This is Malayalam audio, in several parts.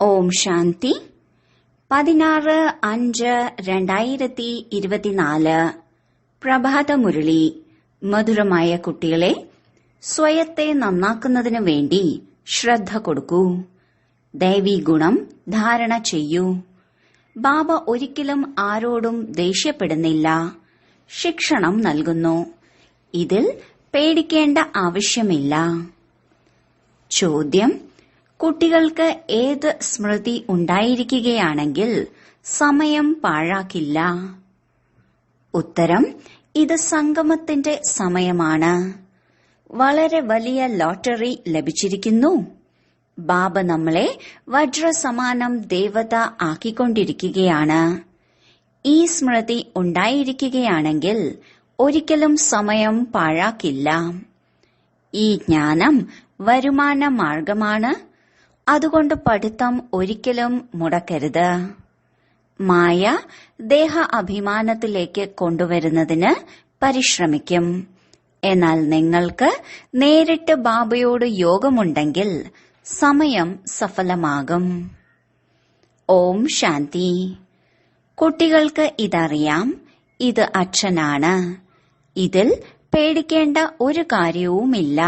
ഓം ശാന്തി 16-5-2024 പ്രഭാതമുരളി. മധുരമായ കുട്ടികളെ, സ്വയത്തെ നന്നാക്കുന്നതിനു വേണ്ടി ശ്രദ്ധ കൊടുക്കൂ. ദൈവീ ഗുണം ധാരണ ചെയ്യൂ. ബാബ ഒരിക്കലും ആരോടും ദേഷ്യപ്പെടുന്നില്ല, ശിക്ഷണം നൽകുന്നു. ഇതിൽ പേടിക്കേണ്ട ആവശ്യമില്ല. ചോദ്യം: കുട്ടികൾക്ക് ഏത് സ്മൃതി ഉണ്ടായിരിക്കുകയാണെങ്കിൽ സമയം പാഴാക്കില്ല? ഉത്തരം: ഇത് സംഗമത്തിന്റെ സമയമാണ്. വളരെ വലിയ ലോട്ടറി ലഭിച്ചിരിക്കുന്നു. ബാബ നമ്മളെ വജ്രസമാനം ദേവത ആക്കിക്കൊണ്ടിരിക്കുകയാണ്. ഈ സ്മൃതി ഉണ്ടായിരിക്കുകയാണെങ്കിൽ ഒരിക്കലും സമയം പാഴാക്കില്ല. ഈ ജ്ഞാനം വരുമാന മാർഗമാണ്. അതുകൊണ്ട് പഠിത്തം ഒരിക്കലും മുടക്കരുത്. മായ ദേഹ അഭിമാനത്തിലേക്ക് കൊണ്ടുവരുന്നതിന് പരിശ്രമിക്കും. എന്നാൽ നിങ്ങൾക്ക് നേരിട്ട് ബാബയോട് യോഗമുണ്ടെങ്കിൽ സമയം സഫലമാകും. ഓം ശാന്തി. കുട്ടികൾക്ക് ഇതറിയാം, ഇത് അച്ഛനാണ്. ഇതിൽ പേടിക്കേണ്ട ഒരു കാര്യവുമില്ല.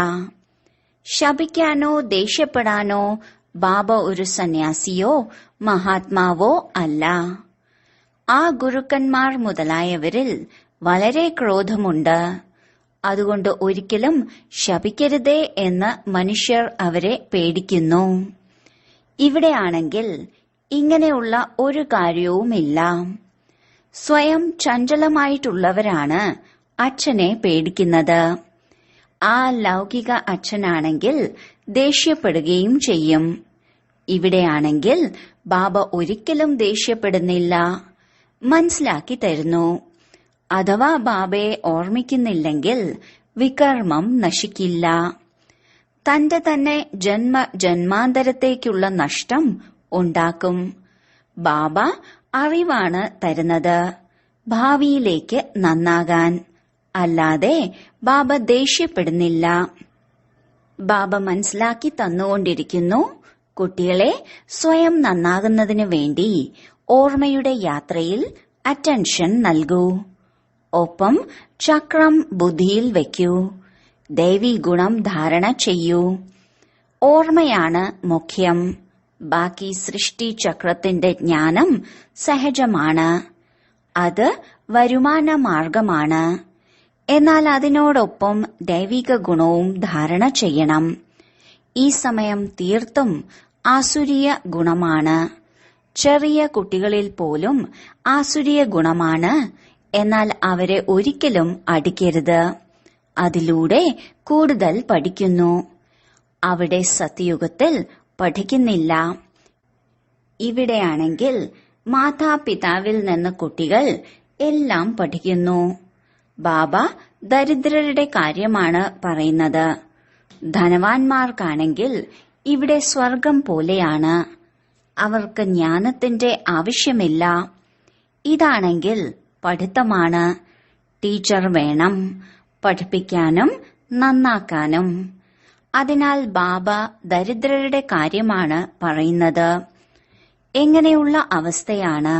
ശപിക്കാനോ ദേഷ്യപ്പെടാനോ ബാബ ഒരു സന്യാസിയോ മഹാത്മാവോ അല്ല. ആ ഗുരുക്കന്മാർ മുതലായവരിൽ വളരെ ക്രോധമുണ്ട്. അതുകൊണ്ട് ഒരിക്കലും ശപിക്കരുതേ എന്ന് മനുഷ്യർ അവരെ പേടിക്കുന്നു. ഇവിടെയാണെങ്കിൽ ഇങ്ങനെയുള്ള ഒരു കാര്യവുമില്ല. സ്വയം ചഞ്ചലമായിട്ടുള്ളവരാണ് അച്ഛനെ പേടിക്കുന്നത്. ആ ലൗകിക അച്ഛനാണെങ്കിൽ ദേഷ്യപ്പെടുകയും ചെയ്യും. ഇവിടെയാണെങ്കിൽ ബാബ ഒരിക്കലും ദേഷ്യപ്പെടുന്നില്ല, മനസ്സിലാക്കി തരുന്നു. അഥവാ ബാബയെ ഓർമ്മിക്കുന്നില്ലെങ്കിൽ വികർമ്മം നശിക്കില്ല. തന്റെ തന്നെ ജന്മാന്തരത്തേക്കുള്ള നഷ്ടം ഉണ്ടാക്കും. ബാബ അറിവാണ് തരുന്നത്, ഭാവിയിലേക്ക് നന്നാകാൻ. അല്ലാതെ ബാബ ദേഷ്യപ്പെടുന്നില്ല. ബാബ മനസ്സിലാക്കി തന്നുകൊണ്ടിരിക്കുന്നു. കുട്ടികളെ, സ്വയം നന്നാകുന്നതിനു വേണ്ടി ഓർമ്മയുടെ യാത്രയിൽ അറ്റൻഷൻ നൽകൂ. ഒപ്പം ചക്രം ബുദ്ധിയിൽ വയ്ക്കൂ. ദൈവീ ഗുണം ധാരണ ചെയ്യൂ. ഓർമ്മയാണ് മുഖ്യം. ബാക്കി സൃഷ്ടി ചക്രത്തിന്റെ ജ്ഞാനം സഹജമാണ്. അത് വരുമാന മാർഗമാണ്. എന്നാൽ അതിനോടൊപ്പം ദൈവിക ഗുണവും ധാരണ ചെയ്യണം. ഈ സമയം തീർത്തും ആസുരീയ ഗുണമാണ്. ചെറിയ കുട്ടികളിൽ പോലും ആസുരീയ ഗുണമാണ്. എന്നാൽ അവരെ ഒരിക്കലും അടിക്കരുത്. അതിലൂടെ കൂടുതൽ പഠിക്കുന്നു. അവിടെ സത്യയുഗത്തിൽ പഠിക്കുന്നില്ല. ഇവിടെയാണെങ്കിൽ മാതാപിതാവിൽ നിന്ന് കുട്ടികൾ എല്ലാം പഠിക്കുന്നു. ബാബ ദരിദ്രരുടെ കാര്യമാണ് പറയുന്നത്. ധനവാന്മാർക്കാണെങ്കിൽ ഇവിടെ സ്വർഗം പോലെയാണ്. അവർക്ക് ജ്ഞാനത്തിന്റെ ആവശ്യമില്ല. ഇതാണെങ്കിൽ പഠിത്തമാണ്. ടീച്ചർ വേണം, പഠിപ്പിക്കാനും നന്നാക്കാനും. അതിനാൽ ബാബ ദരിദ്രരുടെ കാര്യമാണ് പറയുന്നത്. എങ്ങനെയുള്ള അവസ്ഥയാണ്?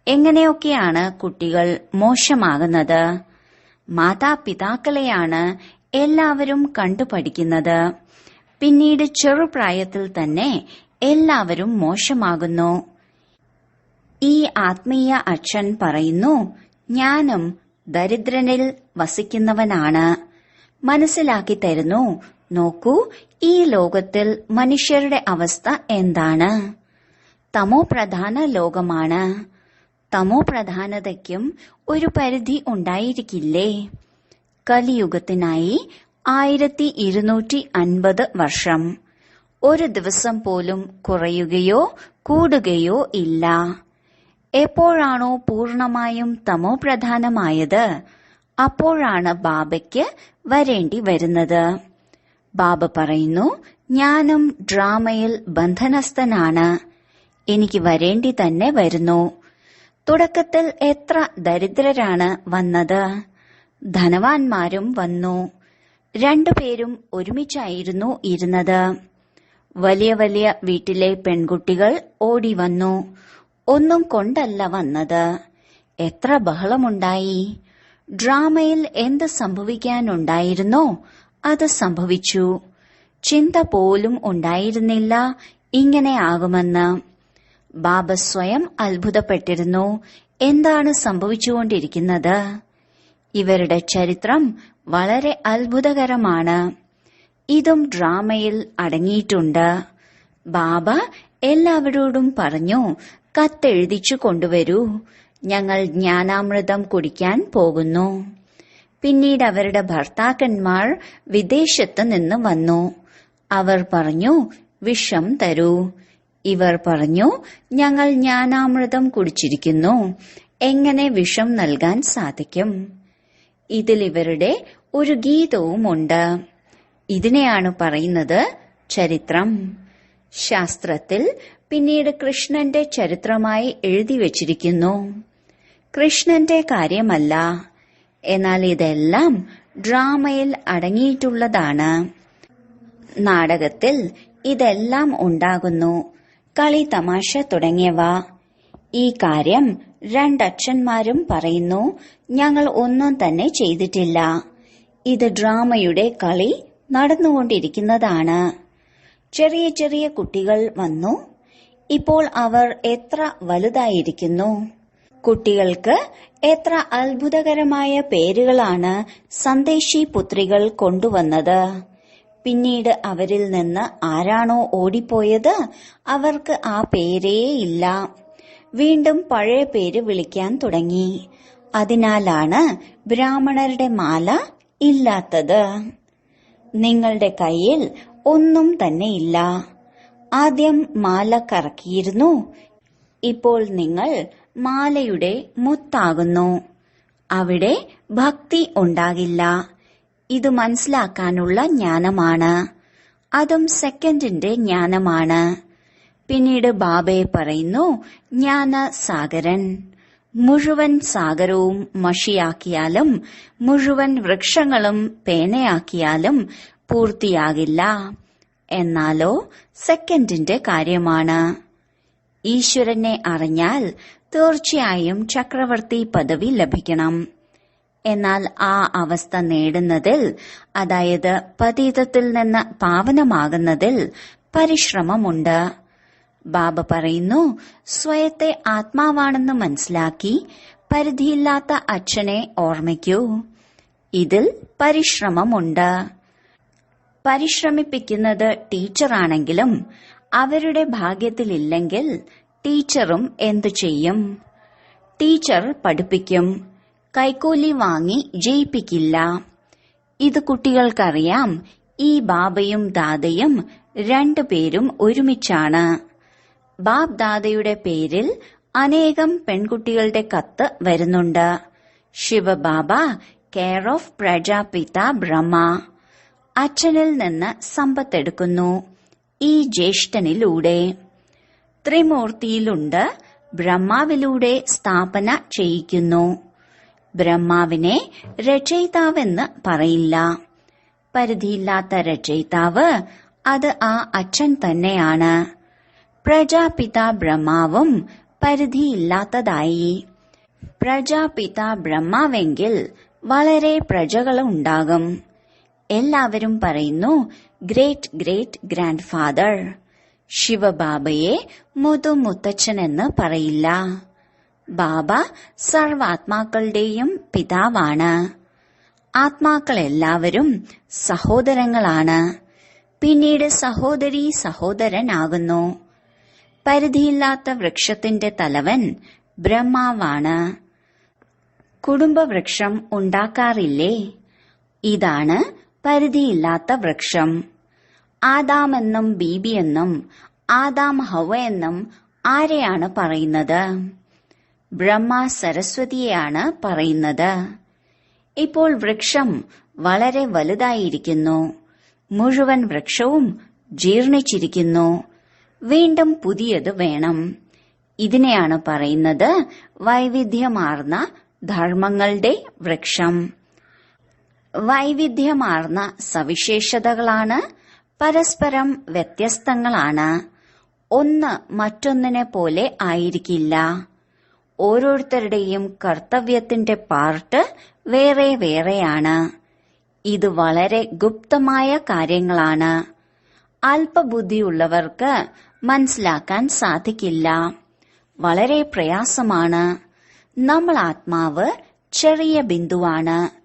എങ്ങനെയൊക്കെയാണ് കുട്ടികൾ മോശമാകുന്നത്? മാതാപിതാക്കളെയാണ് എല്ലാവരും കണ്ടുപഠിക്കുന്നത്. പിന്നീട് ചെറുപ്രായത്തിൽ തന്നെ എല്ലാവരും മോശമാകുന്നു. ഈ ആത്മീയ അച്ഛൻ പറയുന്നു, ഞാനും ദരിദ്രനിൽ വസിക്കുന്നവനാണ്. മനസ്സിലാക്കി തരുന്നു. നോക്കൂ, ഈ ലോകത്തിൽ മനുഷ്യരുടെ അവസ്ഥ എന്താണ്? തമോ പ്രധാന ലോകമാണ്. തമോ പ്രധാനതയ്ക്കും ഒരു പരിധി ഉണ്ടായിരിക്കില്ലേ? കലിയുഗത്തിനായി 1250 വർഷം. ഒരു ദിവസം പോലും കുറയുകയോ കൂടുകയോ ഇല്ല. എപ്പോഴാണോ പൂർണമായും തമോ പ്രധാനമായത്, അപ്പോഴാണ് ബാബയ്ക്ക് വരേണ്ടി വരുന്നത്. ബാബ പറയുന്നു, ഞാനും ഡ്രാമയിൽ ബന്ധനസ്ഥനാണ്. എനിക്ക് വരേണ്ടി തന്നെ വരുന്നു. തുടക്കത്തിൽ എത്ര ദരിദ്രരാണ് വന്നത്? ധനവാന്മാരും വന്നു. രണ്ടുപേരും ഒരുമിച്ചായിരുന്നു ഇരുന്നത്. വലിയ വലിയ വീട്ടിലെ പെൺകുട്ടികൾ ഓടി വന്നു. ഒന്നും കൊണ്ടല്ല വന്നത്. എത്ര ബഹളമുണ്ടായി! ഡ്രാമയിൽ എന്ത് സംഭവിക്കാനുണ്ടായിരുന്നോ അത് സംഭവിച്ചു. ചിന്ത പോലും ഉണ്ടായിരുന്നില്ല ഇങ്ങനെ ആകുമെന്ന്. ബാബ സ്വയം അത്ഭുതപ്പെട്ടിരുന്നു. എന്താണ് സംഭവിച്ചുകൊണ്ടിരിക്കുന്നത്? ഇവരുടെ ചരിത്രം വളരെ അത്ഭുതകരമാണ്. ഇതും ഡ്രാമയിൽ അടങ്ങിയിട്ടുണ്ട്. ബാബ എല്ലാവരോടും പറഞ്ഞു, കത്തെഴുതിച്ചു കൊണ്ടുവരൂ, ഞങ്ങൾ ജ്ഞാനാമൃതം കുടിക്കാൻ പോകുന്നു. പിന്നീട് അവരുടെ ഭർത്താക്കന്മാർ വിദേശത്ത് നിന്ന് വന്നു. അവർ പറഞ്ഞു, വിഷം തരൂ. ഇവർ പറഞ്ഞു, ഞങ്ങൾ ജ്ഞാനാമൃതം കുടിച്ചിരിക്കുന്നു, എങ്ങനെ വിഷം നൽകാൻ സാധിക്കും? ഇതിൽ ഇവരുടെ ഒരു ഗീതവുമുണ്ട്. ഇതിനെയാണ് പറയുന്നത് ചരിത്രം. ശാസ്ത്രത്തിൽ പിന്നീട് കൃഷ്ണന്റെ ചരിത്രമായി എഴുതി വച്ചിരിക്കുന്നു. കൃഷ്ണന്റെ കാര്യമല്ല, എന്നാൽ ഇതെല്ലാം ഡ്രാമയിൽ അടങ്ങിയിട്ടുള്ളതാണ്. നാടകത്തിൽ ഇതെല്ലാം ഉണ്ടാകുന്നു, കളി തമാശ തുടങ്ങിയവ. ഈ കാര്യം രണ്ടച്ഛന്മാരും പറയുന്നു, ഞങ്ങൾ ഒന്നും തന്നെ ചെയ്തിട്ടില്ല. ഇത് ഡ്രാമയുടെ കളി നടന്നുകൊണ്ടിരിക്കുന്നതാണ്. ചെറിയ ചെറിയ കുട്ടികൾ വന്നു. ഇപ്പോൾ അവർ എത്ര വലുതായിരിക്കുന്നു! കുട്ടികൾക്ക് എത്ര അത്ഭുതകരമായ പേരുകളാണ് സന്ദേശി പുത്രികൾ കൊണ്ടുവന്നത്. പിന്നീട് അവരിൽ നിന്ന് ആരാണോ ഓടിപ്പോയത് അവർക്ക് ആ പേരേയില്ല. വീണ്ടും പഴയ പേര് വിളിക്കാൻ തുടങ്ങി. അതിനാലാണ് ബ്രാഹ്മണരുടെ മാല ഇല്ലാത്തത്. നിങ്ങളുടെ കയ്യിൽ ഒന്നും തന്നെ ഇല്ല. ആദ്യം മാല കറക്കിയിരുന്നു, ഇപ്പോൾ നിങ്ങൾ മാലയുടെ മുത്താകുന്നു. അവിടെ ഭക്തി ഉണ്ടാകില്ല. ഇത് മനസ്സിലാക്കാനുള്ള ജ്ഞാനമാണ്. അതും സെക്കൻഡിന്റെ ജ്ഞാനമാണ്. പിന്നീട് ബാബയെ പറയുന്നു, ജ്ഞാന സാഗരൻ. മുഴുവൻ സാഗരവും മഷിയാക്കിയാലും മുഴുവൻ വൃക്ഷങ്ങളും പേനയാക്കിയാലും പൂർത്തിയാകില്ല. എന്നാലോ സെക്കൻഡിന്റെ കാര്യമാണ്. ഈശ്വരനെ അറിഞ്ഞാൽ തീർച്ചയായും ചക്രവർത്തി പദവി ലഭിക്കണം. എന്നാൽ ആ അവസ്ഥ നേടുന്നതിൽ, അതായത് പതീതത്തിൽ നിന്ന് പാവനമാകുന്നതിൽ പരിശ്രമമുണ്ട്. ബാബ പറയുന്നു, സ്വയത്തെ ആത്മാവാണെന്ന് മനസ്സിലാക്കി പരിധിയില്ലാത്ത അച്ഛനെ ഓർമ്മിക്കൂ. ഇതിൽ പരിശ്രമമുണ്ട്. പരിശ്രമിപ്പിക്കുന്നത് ടീച്ചറാണെങ്കിലും അവരുടെ ഭാഗ്യത്തിലില്ലെങ്കിൽ ടീച്ചറും എന്തു ചെയ്യും? ടീച്ചർ പഠിപ്പിക്കും, കൈക്കൂലി വാങ്ങി ജയിപ്പിക്കില്ല. ഇത് കുട്ടികൾക്കറിയാം. ഈ ബാബയും ദാദയും രണ്ടുപേരും ഒരുമിച്ചാണ്. ബാബ് ദാദയുടെ പേരിൽ അനേകം പെൺകുട്ടികളുടെ കത്ത് വരുന്നുണ്ട്. ശിവബാബ കെയർ ഓഫ് പ്രജാപിത ബ്രഹ്മ. അച്ഛനിൽ നിന്ന് സമ്പത്തെടുക്കുന്നു ഈ ജ്യേഷ്ഠനിലൂടെ. ത്രിമൂർത്തിയിലുണ്ട്, ബ്രഹ്മാവിലൂടെ സ്ഥാപന ചെയ്യിക്കുന്നു. ബ്രഹ്മാവിനെ രചയിതാവെന്ന് പറയില്ല. പരിധിയില്ലാത്ത രചയിതാവ് അത് ആ അച്ഛൻ തന്നെയാണ്. പ്രജാപിത ബ്രഹ്മാവും പരിധിയില്ലാത്തതായി. പ്രജാപിത ബ്രഹ്മാവെങ്കിൽ വളരെ പ്രജകളുണ്ടാകും. എല്ലാവരും പറയുന്നു ഗ്രേറ്റ് ഗ്രേറ്റ് ഗ്രാൻഡ് ഫാദർ. ശിവബാബയെ മുതുമുത്തച്ഛനെന്ന് പറയില്ല. ബാബ സർവാത്മാക്കളുടെയും പിതാവാണ്. ആത്മാക്കളെല്ലാവരും സഹോദരങ്ങളാണ്. പിന്നീട് സഹോദരീ സഹോദരനാകുന്നു. പരിധിയില്ലാത്ത വൃക്ഷത്തിന്റെ തലവൻ ബ്രഹ്മാവാണ്. കുടുംബവൃക്ഷം ഉണ്ടാക്കാറില്ലേ? ഇതാണ് പരിധിയില്ലാത്ത വൃക്ഷം. ആദാമെന്നും ബീബിയെന്നും ആദാം ഹവ എന്നും ആരെയാണ് പറയുന്നത്? ബ്രഹ്മ സരസ്വതിയെയാണ് പറയുന്നത്. ഇപ്പോൾ വൃക്ഷം വളരെ വലുതായിരിക്കുന്നു. മുഴുവൻ വൃക്ഷവും ജീർണിച്ചിരിക്കുന്നു. വീണ്ടും പുതിയത് വേണം. ഇതിനെയാണ് പറയുന്നത് വൈവിധ്യമാർന്ന ധർമ്മങ്ങളുടെ വൃക്ഷം. വൈവിധ്യമാർന്ന സവിശേഷതകളാണ് പരസ്പരം വ്യത്യസ്തങ്ങളാണ്. ഒന്ന് മറ്റൊന്നിനെ പോലെ ആയിരിക്കില്ല. ഓരോരുത്തരുടെയും കർത്തവ്യത്തിന്റെ പാർട്ട് വേറെ വേറെയാണ്. ഇത് വളരെ ഗുപ്തമായ കാര്യങ്ങളാണ്. അല്പബുദ്ധിയുള്ളവർക്ക് മനസ്സിലാക്കാൻ സാധിക്കില്ല. വളരെ പ്രയാസമാണ്. നമ്മൾ ആത്മാവ് ചെറിയ ബിന്ദുവാണ്.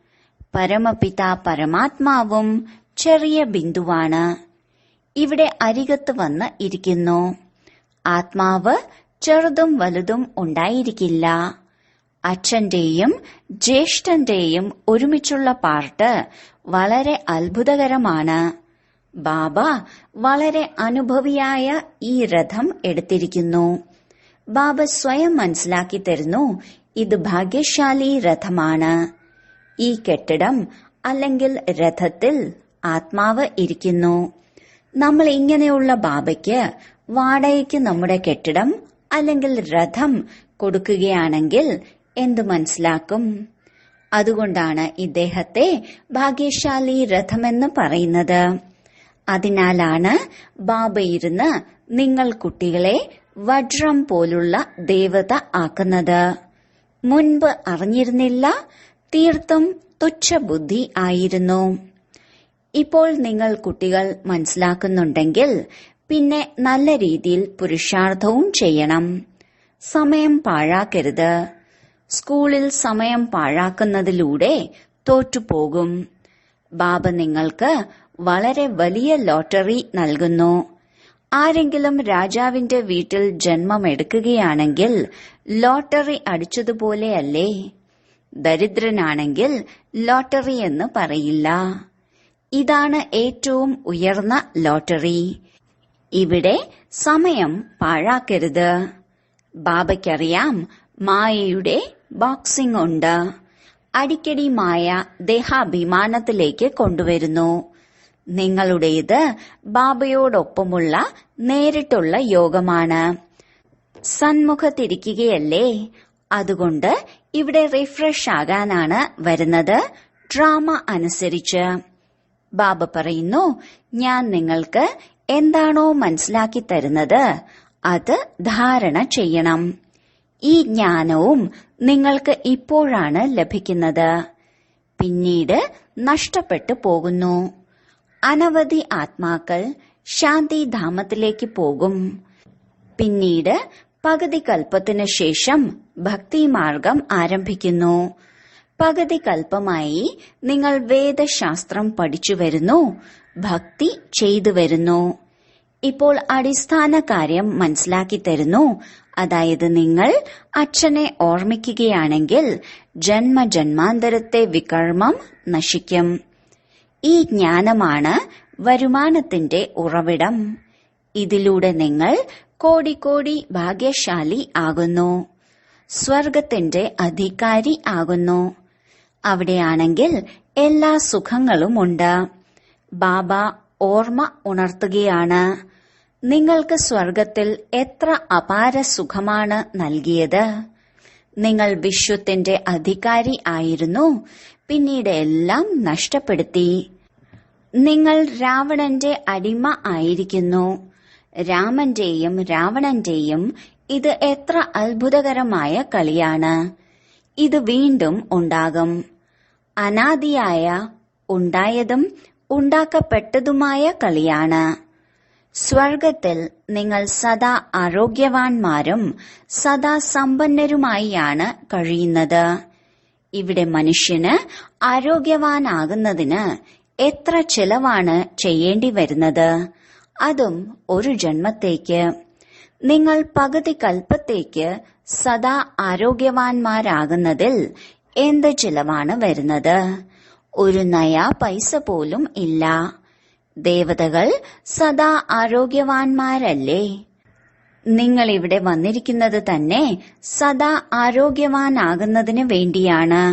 പരമപിത പരമാത്മാവും ചെറിയ ബിന്ദുവാണ്. ഇവിടെ അരികത്ത് വന്ന് ഇരിക്കുന്നു. ആത്മാവ് ചെറുതും വലുതും ഉണ്ടായിരിക്കില്ല. അച്ഛന്റെയും ജ്യേഷ്ഠന്റെയും ഒരുമിച്ചുള്ള പാർട്ട് വളരെ അത്ഭുതകരമാണ്. ബാബ വളരെ അനുഭവിയായ ഈ രഥം എടുത്തിരിക്കുന്നു. ബാബ സ്വയം മനസ്സിലാക്കി തരുന്നു, ഇത് ഭാഗ്യശാലി രഥമാണ്. ഈ കെട്ടിടം അല്ലെങ്കിൽ രഥത്തിൽ ആത്മാവ് ഇരിക്കുന്നു. നമ്മൾ ഇങ്ങനെയുള്ള ബാബയ്ക്ക് വാടകയ്ക്ക് നമ്മുടെ കെട്ടിടം അല്ലെങ്കിൽ രഥം കൊടുക്കുകയാണെങ്കിൽ എന്തു മനസ്സിലാക്കും? അതുകൊണ്ടാണ് ഇദ്ദേഹത്തെ ഭാഗ്യശാലി രഥമെന്ന് പറയുന്നത്. അതിനാലാണ് ബാബ ഇരുന്ന് നിങ്ങൾ കുട്ടികളെ വജ്രം പോലുള്ള ദേവത ആക്കുന്നത്. മുൻപ് അറിഞ്ഞിരുന്നില്ല, തീർത്തും തുച്ഛബുദ്ധി ആയിരുന്നു. ഇപ്പോൾ നിങ്ങൾ കുട്ടികൾ മനസ്സിലാക്കുന്നുണ്ടെങ്കിൽ പിന്നെ നല്ല രീതിയിൽ പുരുഷാർത്ഥവും ചെയ്യണം. സമയം പാഴാക്കരുത്. സ്കൂളിൽ സമയം പാഴാക്കുന്നതിലൂടെ തോറ്റുപോകും. ബാബ നിങ്ങൾക്ക് വളരെ വലിയ ലോട്ടറി നൽകുന്നു. ആരെങ്കിലും രാജാവിന്റെ വീട്ടിൽ ജന്മമെടുക്കുകയാണെങ്കിൽ ലോട്ടറി അടിച്ചതുപോലെയല്ലേ? ദരിദ്രനാണെങ്കിൽ ലോട്ടറി എന്ന് പറയില്ല. ഇതാണ് ഏറ്റവും ഉയർന്ന ലോട്ടറി. ഇവിടെ സമയം പാഴാക്കരുത്. ബാബയ്ക്കറിയാം മായയുടെ ബോക്സിംഗ് ഉണ്ട്. അടിക്കടി മായ ദേഹാഭിമാനത്തിലേക്ക് കൊണ്ടുവരുന്നു. നിങ്ങളുടേത് ബാബയോടൊപ്പമുള്ള നേരിട്ടുള്ള യോഗമാണ്. സന്മുഖത്തിരിക്കുകയല്ലേ? അതുകൊണ്ട് ഇവിടെ റിഫ്രഷ് ആകാനാണ് വരുന്നത്, ഡ്രാമ അനുസരിച്ച്. ബാബ പറയുന്നു, ഞാൻ നിങ്ങൾക്ക് എന്താണോ മനസ്സിലാക്കി തരുന്നത് അത് ധാരണ ചെയ്യണം. ഈ ജ്ഞാനവും നിങ്ങൾക്ക് ഇപ്പോഴാണ് ലഭിക്കുന്നത്, പിന്നീട് നഷ്ടപ്പെട്ടു പോകുന്നു. അനവധി ആത്മാക്കൾ ശാന്തിധാമത്തിലേക്ക് പോകും. പിന്നീട് പകുതി കൽപ്പത്തിനു ശേഷം ഭക്തിമാർഗം ആരംഭിക്കുന്നു. പകുതി കൽപ്പമായി നിങ്ങൾ വേദശാസ്ത്രം പഠിച്ചു വരുന്നു, ഭക്തി ചെയ്തു വരുന്നു. ഇപ്പോൾ അടിസ്ഥാന കാര്യം മനസ്സിലാക്കി തരുന്നു. അതായത് നിങ്ങൾ അച്ഛനെ ഓർമ്മിക്കുകയാണെങ്കിൽ ജന്മജന്മാന്തരത്തെ വികർമ്മം നശിക്കും. ഈ ജ്ഞാനമാണ് വരുമാനത്തിന്റെ ഉറവിടം. ഇതിലൂടെ നിങ്ങൾ കോടിക്കോടി ഭാഗ്യശാലി ആകുന്നു, സ്വർഗത്തിന്റെ അധികാരി ആകുന്നു. അവിടെയാണെങ്കിൽ എല്ലാ സുഖങ്ങളുമുണ്ട്. ബാബ ഓർമ്മ ഉണർത്തുകയാണ്, നിങ്ങൾക്ക് സ്വർഗത്തിൽ എത്ര അപാര സുഖമാണ് നൽകിയത്. നിങ്ങൾ വിശ്വത്തിന്റെ അധികാരി ആയിരുന്നു, പിന്നീട് എല്ലാം നഷ്ടപ്പെടുത്തി. നിങ്ങൾ രാവണന്റെ അടിമ ആയിരിക്കുന്നു. രാമന്റെയും രാവണന്റെയും ഇത് എത്ര അത്ഭുതകരമായ കളിയാണ്. ഇത് വീണ്ടും ഉണ്ടാകും. അനാദിയായ, ഉണ്ടായതും ഉണ്ടാക്കപ്പെട്ടതുമായ കളിയാണ്. സ്വർഗത്തിൽ നിങ്ങൾ സദാ ആരോഗ്യവാന്മാരും സദാ സമ്പന്നരുമായാണ് കഴിയുന്നത്. ഇവിടെ മനുഷ്യന് ആരോഗ്യവാനാകുന്നതിന് എത്ര ചെലവാണ് ചെയ്യേണ്ടി വരുന്നത്, അതും ഒരു ജന്മത്തേക്ക്. നിങ്ങൾ പകുതി കൽപ്പത്തേക്ക് സദാ ആരോഗ്യവാന്മാരാകുന്നതിൽ എന്ത് ചിലവാണ് വരുന്നത്? ഒരു നയാ പൈസ പോലും ഇല്ല. ദേവതകൾ സദാ ആരോഗ്യവാന്മാരല്ലേ? നിങ്ങൾ ഇവിടെ വന്നിരിക്കുന്നത് തന്നെ സദാ ആരോഗ്യവാനാകുന്നതിന് വേണ്ടിയാണ്.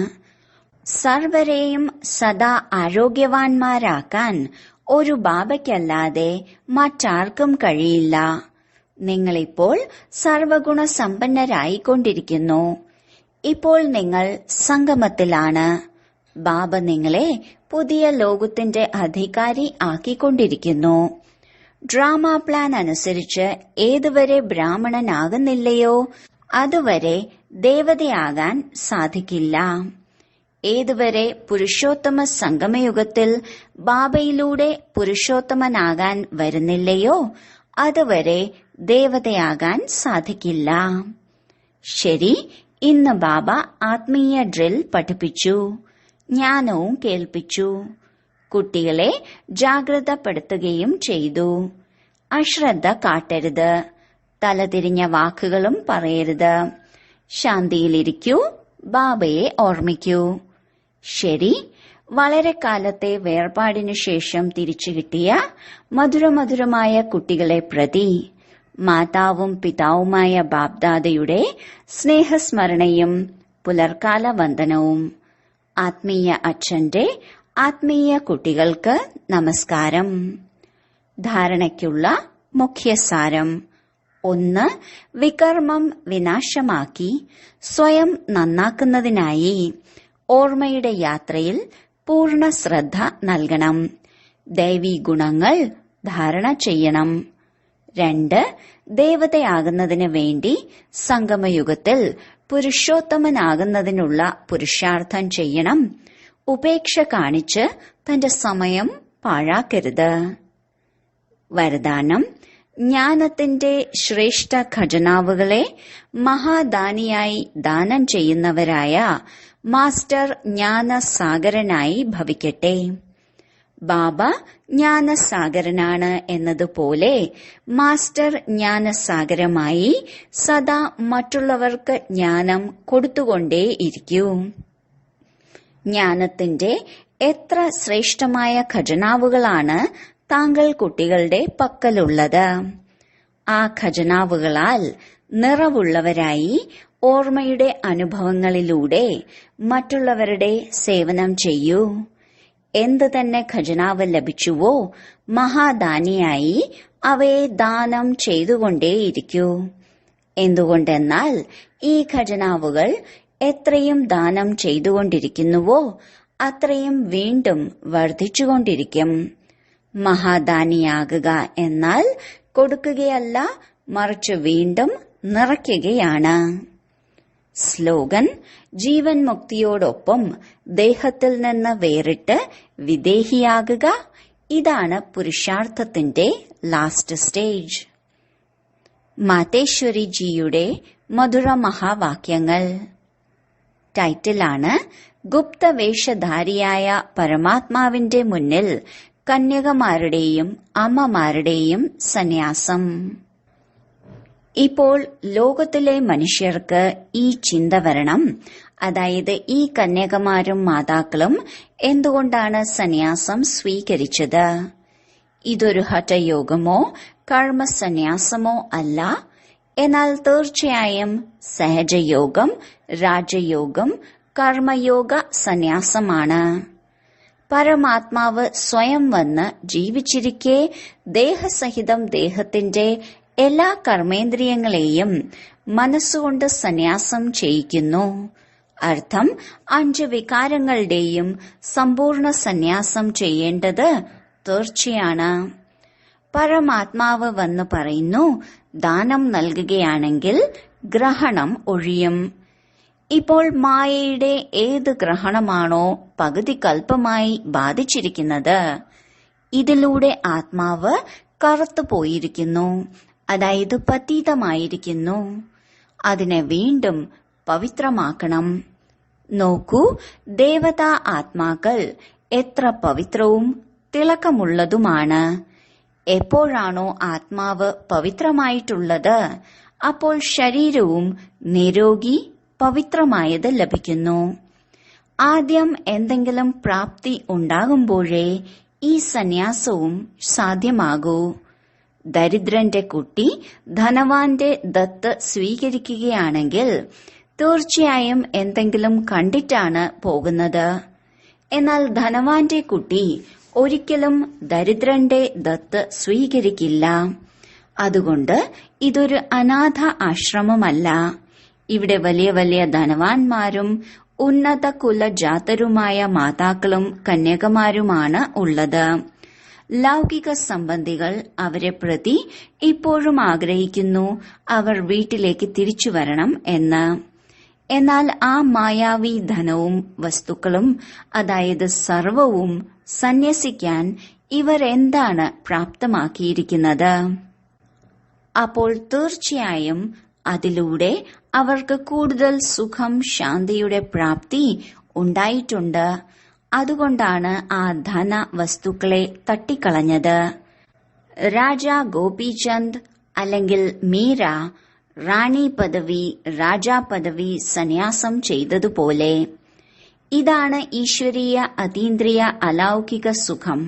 സർവരെയും സദാ ആരോഗ്യവാന്മാരാക്കാൻ ഒരു ബാബയ്ക്കല്ലാതെ മറ്റാർക്കും കഴിയില്ല. നിങ്ങളിപ്പോൾ സർവഗുണ സമ്പന്നരായിക്കൊണ്ടിരിക്കുന്നു. ഇപ്പോൾ നിങ്ങൾ സംഗമത്തിലാണ്. ബാബ നിങ്ങളെ പുതിയ ലോകത്തിന്റെ അധികാരി ആക്കിക്കൊണ്ടിരിക്കുന്നു. ഡ്രാമ പ്ലാൻ അനുസരിച്ച് ഏതുവരെ ബ്രാഹ്മണനാകുന്നില്ലയോ അതുവരെ ദേവതയാകാൻ സാധിക്കില്ല. ഏതുവരെ പുരുഷോത്തമ സംഗമയുഗത്തിൽ ബാബയിലൂടെ പുരുഷോത്തമനാകാൻ വരുന്നില്ലയോ അതുവരെ ദേവതയാകാൻ സാധിക്കില്ല. ശരി, ഇന്ന് ബാബ ആത്മീയ ഡ്രിൽ പഠിപ്പിച്ചു, ജ്ഞാനവും കേൾപ്പിച്ചു. കുട്ടികളെ ജാഗ്രതപ്പെടുത്തുകയും ചെയ്തു. അശ്രദ്ധ കാട്ടരുത്, തലതിരിഞ്ഞ വാക്കുകളും പറയരുത്. ശാന്തിയിലിരിക്കൂ, ബാബയെ ഓർമ്മിക്കൂ. ശരി, വളരെ കാലത്തെ വേർപാടിനു ശേഷം തിരിച്ചു കിട്ടിയ മധുരമധുരമായ കുട്ടികളെ പ്രതി മാതാവും പിതാവുമായ ബാബ്ദാദയുടെ സ്നേഹസ്മരണയും പുലർക്കാല വന്ദനവും. ആത്മീയ അച്ഛന്റെ ആത്മീയ കുട്ടികൾക്ക് നമസ്കാരം. ധാരണയ്ക്കുള്ള മുഖ്യസാരം: 1. വികർമ്മം വിനാശമാക്കി സ്വയം നന്നാക്കുന്നതിനായി ഓർമ്മയുടെ യാത്രയിൽ പൂർണ്ണ ശ്രദ്ധ നൽകണം. ദൈവീ ഗുണങ്ങൾ ധാരണ ചെയ്യണം. 2. ദേവതയാകുന്നതിന് വേണ്ടി സംഗമയുഗത്തിൽ പുരുഷോത്തമനാകുന്നതിനുള്ള പുരുഷാർത്ഥം ചെയ്യണം. ഉപേക്ഷ കാണിച്ച് തന്റെ സമയം പാഴാക്കരുത്. വരദാനം: ജ്ഞാനത്തിന്റെ ശ്രേഷ്ഠ ഖജനാവുകളെ മഹാദാനിയായി ദാനം ചെയ്യുന്നവരായ മാസ്റ്റർ ജ്ഞാനസാഗരനായി ഭവിക്കട്ടെ. ബാബ ജ്ഞാനസാഗരനാണ് എന്നതുപോലെ മാസ്റ്റർ ജ്ഞാനസാഗരമായി സദാ മറ്റുള്ളവർക്ക് ജ്ഞാനം കൊടുത്തുകൊണ്ടേയിരിക്കൂ. ജ്ഞാനത്തിന്റെ എത്ര ശ്രേഷ്ഠമായ ഖജനാവുകളാണ് താങ്കൾ കുട്ടികളുടെ പക്കലുള്ളത്. ആ ഖജനാവുകളാൽ നിറവുള്ളവരായി ഓർമ്മയുടെ അനുഭവങ്ങളിലൂടെ മറ്റുള്ളവരുടെ സേവനം ചെയ്യൂ. എന്ത് തന്നെ ഖജനാവ് ലഭിച്ചുവോ മഹാദാനിയായി അവയെ ദാനം ചെയ്തുകൊണ്ടേയിരിക്കൂ. എന്തുകൊണ്ടെന്നാൽ ഈ ഖജനാവുകൾ എത്രയും ദാനം ചെയ്തുകൊണ്ടിരിക്കുന്നുവോ അത്രയും വീണ്ടും വർദ്ധിച്ചുകൊണ്ടിരിക്കും. മഹാദാനിയാകുക എന്നാൽ കൊടുക്കുകയല്ല, മറിച്ച് വീണ്ടും നിറയ്ക്കുകയാണ്. സ്ലോഗൻ: ജീവൻ മുക്തിയോടൊപ്പം ദേഹത്തിൽ നിന്ന് വേറിട്ട് വിദേഹിയാകുക. ഇതാണ് പുരുഷാർത്ഥത്തിന്റെ ലാസ്റ്റ് സ്റ്റേജ്. മാതേശ്വരിജിയുടെ മധുര മഹാവാക്യങ്ങൾ. ടൈറ്റിലാണ്: ഗുപ്തവേഷധാരിയായ പരമാത്മാവിന്റെ മുന്നിൽ കന്യകമാരുടെയും അമ്മമാരുടെയും സന്യാസം. ഇപ്പോൾ ലോകത്തിലെ മനുഷ്യർക്ക് ഈ ചിന്ത വരണം, അതായത് ഈ കന്യകമാരും മാതാക്കളും എന്തുകൊണ്ടാണ് സന്യാസം സ്വീകരിച്ചത്? ഇതൊരു ഹഠയോഗമോ കർമ്മസന്യാസമോ അല്ല, എന്നാൽ തീർച്ചയായും സഹജയോഗം, രാജയോഗം, കർമ്മയോഗ സന്യാസമാണ്. പരമാത്മാവ് സ്വയം വന്ന് ജീവിച്ചിരിക്കെ ദേഹസഹിതം ദേഹത്തിന്റെ എല്ലാ കർമ്മേന്ദ്രിയങ്ങളെയും മനസ്സുകൊണ്ട് സന്യാസം ചെയ്യിക്കുന്നു. അർത്ഥം 5 വികാരങ്ങളുടെയും സമ്പൂർണ്ണ സന്യാസം ചെയ്യേണ്ടത് തീർച്ചയാണ്. പരമാത്മാവ് വന്ന് പറയുന്നു, ദാനം നൽകുകയാണെങ്കിൽ ഗ്രഹണം ഒഴിയും. ഇപ്പോൾ മായയുടെ ഏത് ഗ്രഹണമാണോ പകുതി കൽപ്പമായി ബാധിച്ചിരിക്കുന്നത്, ഇതിലൂടെ ആത്മാവ് കറുത്തുപോയിരിക്കുന്നു, അതായത് പതീതമായിരിക്കുന്നു. അതിനെ വീണ്ടും പവിത്രമാക്കണം. നോക്കൂ, ദേവതാ ആത്മാക്കൾ എത്ര പവിത്രവും തിളക്കമുള്ളതുമാണ്. എപ്പോഴാണോ ആത്മാവ് പവിത്രമായിട്ടുള്ളത്, അപ്പോൾ ശരീരവും നിരോഗി പവിത്രമായത് ലഭിക്കുന്നു. ആദ്യം എന്തെങ്കിലും പ്രാപ്തി ഉണ്ടാകുമ്പോഴേ ഈ സന്യാസവും സാധ്യമാകൂ. ദരിദ്രന്റെ കുട്ടി ധനവാന്റെ ദത്ത് സ്വീകരിക്കുകയാണെങ്കിൽ തീർച്ചയായും എന്തെങ്കിലും കണ്ടിട്ടാണ് പോകുന്നത്. എന്നാൽ ധനവാന്റെ കുട്ടി ഒരിക്കലും ദരിദ്രന്റെ ദത്ത് സ്വീകരിക്കില്ല. അതുകൊണ്ട് ഇതൊരു അനാഥ ആശ്രമമല്ല. ഇവിടെ വലിയ വലിയ ധനവാന്മാരും ഉന്നത കുലജാതരുമായ മാതാക്കളും കന്യകമാരുമാണ് ഉള്ളത്. ലൗകിക സംബന്ധികൾ അവരെ പ്രതി ഇപ്പോഴും ആഗ്രഹിക്കുന്നു അവർ വീട്ടിലേക്ക് തിരിച്ചു വരണം എന്ന്. എന്നാൽ ആ മായാവി ധനവും വസ്തുക്കളും, അതായത് സർവവും സന്യസിക്കാൻ ഇവർ എന്താണ് പ്രാപ്തമാക്കിയിരിക്കുന്നത്? അപ്പോൾ തീർച്ചയായും അതിലൂടെ അവർക്ക് കൂടുതൽ സുഖം, ശാന്തിയുടെ പ്രാപ്തി ഉണ്ടായിട്ടുണ്ട്. അതുകൊണ്ടാണ് ആ ധന വസ്തുക്കളെ തട്ടിക്കളഞ്ഞത്. രാജാ ഗോപീചന്ദ് അല്ലെങ്കിൽ മീര റാണി പദവി, രാജാ പദവി സന്യാസം ചെയ്തതുപോലെ. ഇതാണ് ഈശ്വരീയ അതീന്ദ്രിയ അലൗകിക സുഖം.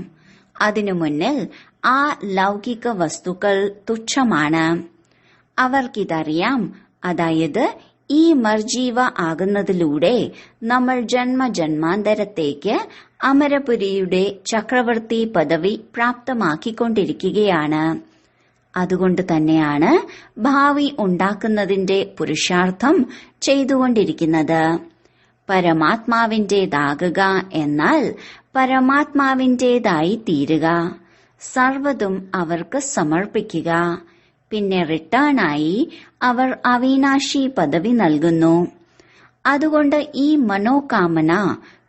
അതിനു മുന്നിൽ ആ ലൗകിക വസ്തുക്കൾ തുച്ഛമാണ്. അവർക്കിതറിയാം. അതായത് ഈ മർജീവ ആകുന്നതിലൂടെ നമ്മൾ ജന്മജന്മാന്തരത്തേക്ക് അമരപുരിയുടെ ചക്രവർത്തി പദവി പ്രാപ്തമാക്കിക്കൊണ്ടിരിക്കുകയാണ്. അതുകൊണ്ട് തന്നെയാണ് ഭാവി ഉണ്ടാക്കുന്നതിന്റെ പുരുഷാർത്ഥം ചെയ്തുകൊണ്ടിരിക്കുന്നത്. പരമാത്മാവിന്റേതാകുക എന്നാൽ പരമാത്മാവിന്റേതായി തീരുക, സർവ്വതും അവർക്ക് സമർപ്പിക്കുക. പിന്നെ റിട്ടേണായി അവർ അവിനാശി പദവി നൽകുന്നു. അതുകൊണ്ട് ഈ മനോകാമന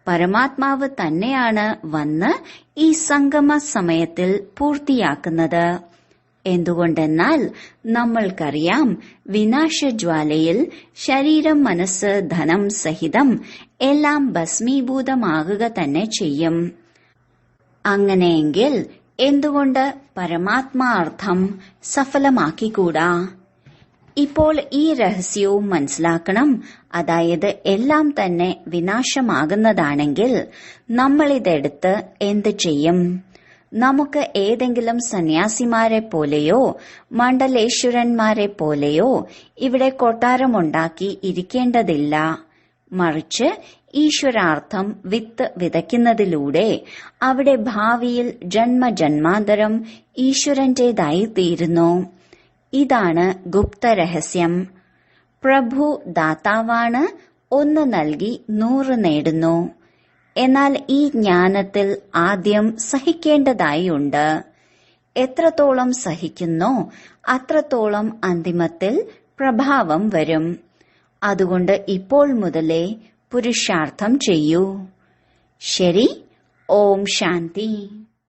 പരമാത്മാവ് തന്നെയാണ് വന്ന് ഈ സംഗമ സമയത്തിൽ പൂർത്തിയാക്കുന്നത്. എന്തുകൊണ്ടെന്നാൽ നമ്മൾക്കറിയാം, വിനാശജ്വാലയിൽ ശരീരം, മനസ്സ്, ധനം സഹിതം എല്ലാം ഭസ്മീഭൂതമാകുക തന്നെ ചെയ്യും. അങ്ങനെയെങ്കിൽ എന്തുകൊണ്ട് പരമാത്മാർത്ഥം സഫലമാക്കിക്കൂടാ? ഇപ്പോൾ ഈ രഹസ്യവും മനസ്സിലാക്കണം. അതായത് എല്ലാം തന്നെ വിനാശമാകുന്നതാണെങ്കിൽ നമ്മളിതെടുത്ത് എന്ത് ചെയ്യും? നമുക്ക് ഏതെങ്കിലും സന്യാസിമാരെ പോലെയോ മണ്ഡലേശ്വരന്മാരെ പോലെയോ ഇവിടെ കൊട്ടാരമുണ്ടാക്കി ഇരിക്കേണ്ടതില്ല. മറിച്ച് ഈശ്വരാർത്ഥം വിത്ത് വിതയ്ക്കുന്നതിലൂടെ അവിടെ ഭാവിയിൽ ജന്മജന്മാന്തരം ഈശ്വരന്റേതായി തീരുന്നു. ഇതാണ് ഗുപ്തരഹസ്യം. പ്രഭു ദാതാവാണ്. 1 നൽകി 100 നേടുന്നു. എന്നാൽ ഈ ജ്ഞാനത്തിൽ ആദ്യം സഹിക്കേണ്ടതായുണ്ട്. എത്രത്തോളം സഹിക്കുന്നോ അത്രത്തോളം അന്തിമത്തിൽ പ്രഭാവം വരും. അതുകൊണ്ട് ഇപ്പോൾ മുതലേ പുരുഷാർത്ഥം ചെയ്യൂ. ശരി. ഓം ശാന്തി.